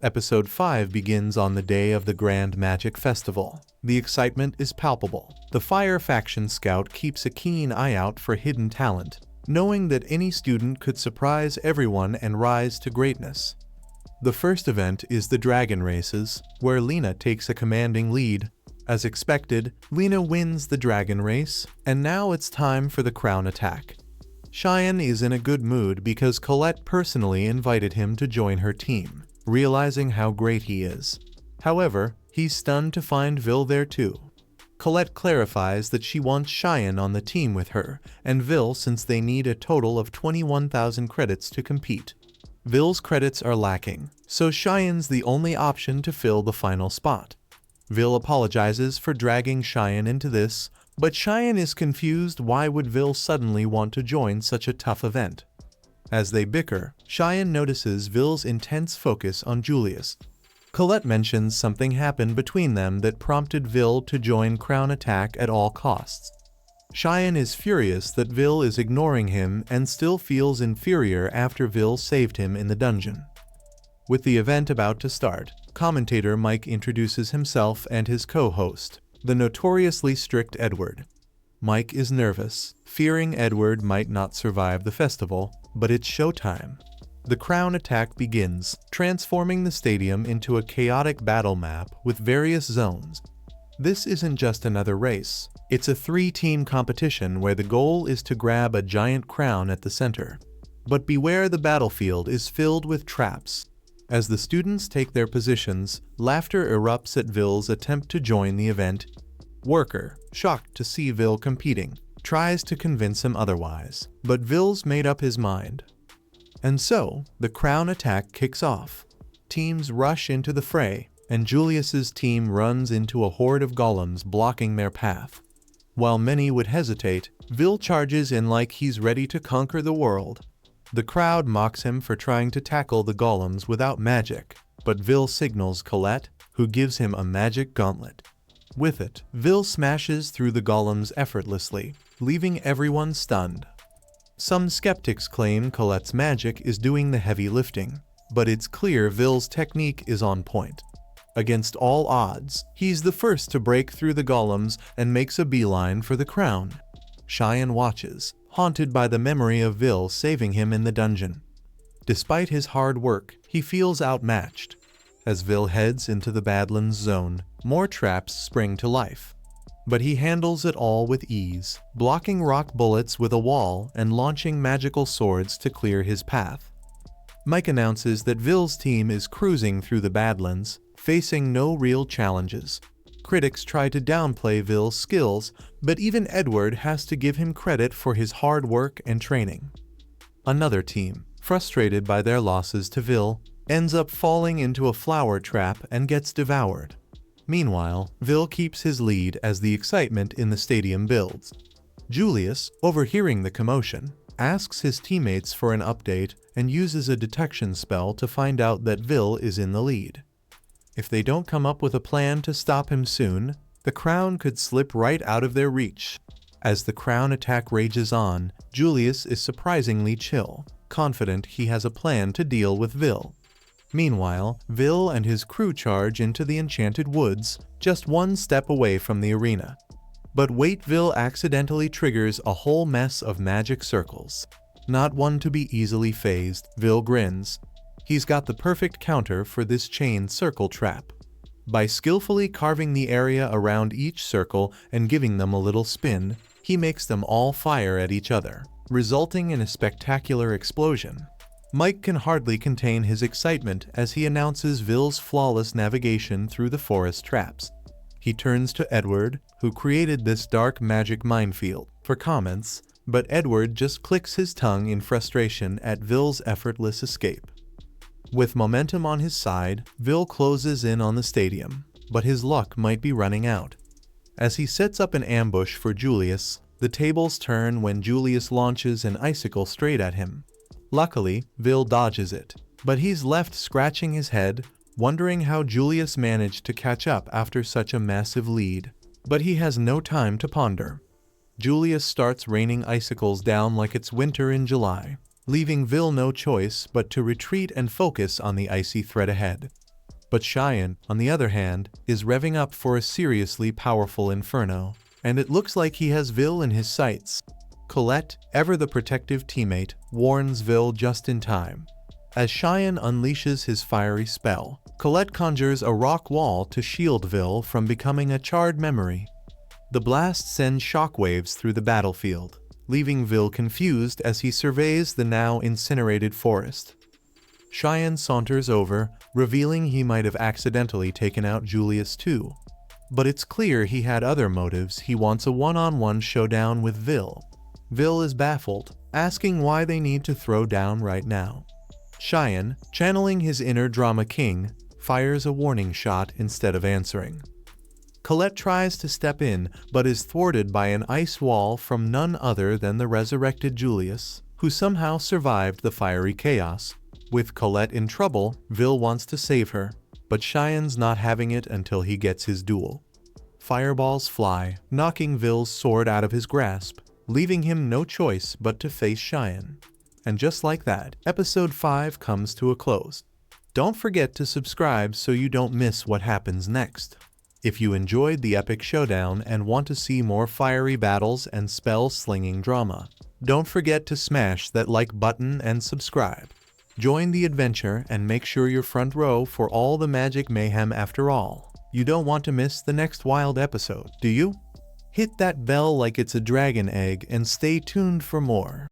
Episode 5 begins on the day of the Grand Magic Festival. The excitement is palpable. The Fire Faction Scout keeps a keen eye out for hidden talent, knowing that any student could surprise everyone and rise to greatness. The first event is the Dragon Races, where Lena takes a commanding lead. As expected, Lena wins the Dragon Race, and now it's time for the crown attack. Cheyenne is in a good mood because Colette personally invited him to join her team, realizing how great he is. However, he's stunned to find Vil there too. Colette clarifies that she wants Cheyenne on the team with her and Vil since they need a total of 21,000 credits to compete. Vil's credits are lacking, so Cheyenne's the only option to fill the final spot. Vil apologizes for dragging Cheyenne into this, but Cheyenne is confused. Why would Vil suddenly want to join such a tough event? As they bicker, Cheyenne notices Vil's intense focus on Julius. Colette mentions something happened between them that prompted Vil to join Crown Attack at all costs. Cheyenne is furious that Vil is ignoring him and still feels inferior after Vil saved him in the dungeon. With the event about to start, commentator Mike introduces himself and his co-host, the notoriously strict Edward. Mike is nervous, fearing Edward might not survive the festival, but it's showtime. The crown attack begins, transforming the stadium into a chaotic battle map with various zones. This isn't just another race, it's a 3-team competition where the goal is to grab a giant crown at the center. But beware, the battlefield is filled with traps. As the students take their positions, laughter erupts at Vil's attempt to join the event. Worker, shocked to see Vil competing, tries to convince him otherwise, but Vil's made up his mind. And so, the crown attack kicks off. Teams rush into the fray, and Julius's team runs into a horde of golems blocking their path. While many would hesitate, Vil charges in like he's ready to conquer the world. The crowd mocks him for trying to tackle the golems without magic, but Vil signals Colette, who gives him a magic gauntlet. With it, Vil smashes through the golems effortlessly, leaving everyone stunned. Some skeptics claim Colette's magic is doing the heavy lifting, but it's clear Vil's technique is on point. Against all odds, he's the first to break through the golems and makes a beeline for the crown. Cheyenne watches, haunted by the memory of Vil saving him in the dungeon. Despite his hard work, he feels outmatched. As Vil heads into the Badlands zone, more traps spring to life. But he handles it all with ease, blocking rock bullets with a wall and launching magical swords to clear his path. Mike announces that Vil's team is cruising through the Badlands, facing no real challenges. Critics try to downplay Vil's skills, but even Edward has to give him credit for his hard work and training. Another team, frustrated by their losses to Vil, ends up falling into a flower trap and gets devoured. Meanwhile, Vil keeps his lead as the excitement in the stadium builds. Julius, overhearing the commotion, asks his teammates for an update and uses a detection spell to find out that Vil is in the lead. If they don't come up with a plan to stop him soon, the crown could slip right out of their reach. As the crown attack rages on, Julius is surprisingly chill, confident he has a plan to deal with Vil. Meanwhile, Vil and his crew charge into the Enchanted Woods, just one step away from the arena. But wait, Vil accidentally triggers a whole mess of magic circles. Not one to be easily phased, Vil grins. He's got the perfect counter for this chain circle trap. By skillfully carving the area around each circle and giving them a little spin, he makes them all fire at each other, resulting in a spectacular explosion. Mike can hardly contain his excitement as he announces Vil's flawless navigation through the forest traps. He turns to Edward, who created this dark magic minefield, for comments, but Edward just clicks his tongue in frustration at Vil's effortless escape. With momentum on his side, Vil closes in on the stadium, but his luck might be running out. As he sets up an ambush for Julius, the tables turn when Julius launches an icicle straight at him. Luckily, Vil dodges it, but he's left scratching his head, wondering how Julius managed to catch up after such a massive lead. But he has no time to ponder. Julius starts raining icicles down like it's winter in July, leaving Vil no choice but to retreat and focus on the icy threat ahead. But Cheyenne, on the other hand, is revving up for a seriously powerful inferno, and it looks like he has Vil in his sights. Colette, ever the protective teammate, warns Vil just in time. As Cheyenne unleashes his fiery spell, Colette conjures a rock wall to shield Vil from becoming a charred memory. The blast sends shockwaves through the battlefield, leaving Vil confused as he surveys the now incinerated forest. Cheyenne saunters over, revealing he might have accidentally taken out Julius too. But it's clear he had other motives. He wants a one-on-one showdown with Vil. Vil is baffled, asking why they need to throw down right now. Cheyenne, channeling his inner drama king, fires a warning shot instead of answering. Colette tries to step in, but is thwarted by an ice wall from none other than the resurrected Julius, who somehow survived the fiery chaos. With Colette in trouble, Vil wants to save her, but Cheyenne's not having it until he gets his duel. Fireballs fly, knocking Vil's sword out of his grasp, leaving him no choice but to face Cheyenne. And just like that, episode 5 comes to a close. Don't forget to subscribe so you don't miss what happens next. If you enjoyed the epic showdown and want to see more fiery battles and spell-slinging drama, don't forget to smash that like button and subscribe. Join the adventure and make sure you're front row for all the magic mayhem. After all, you don't want to miss the next wild episode, do you? Hit that bell like it's a dragon egg and stay tuned for more.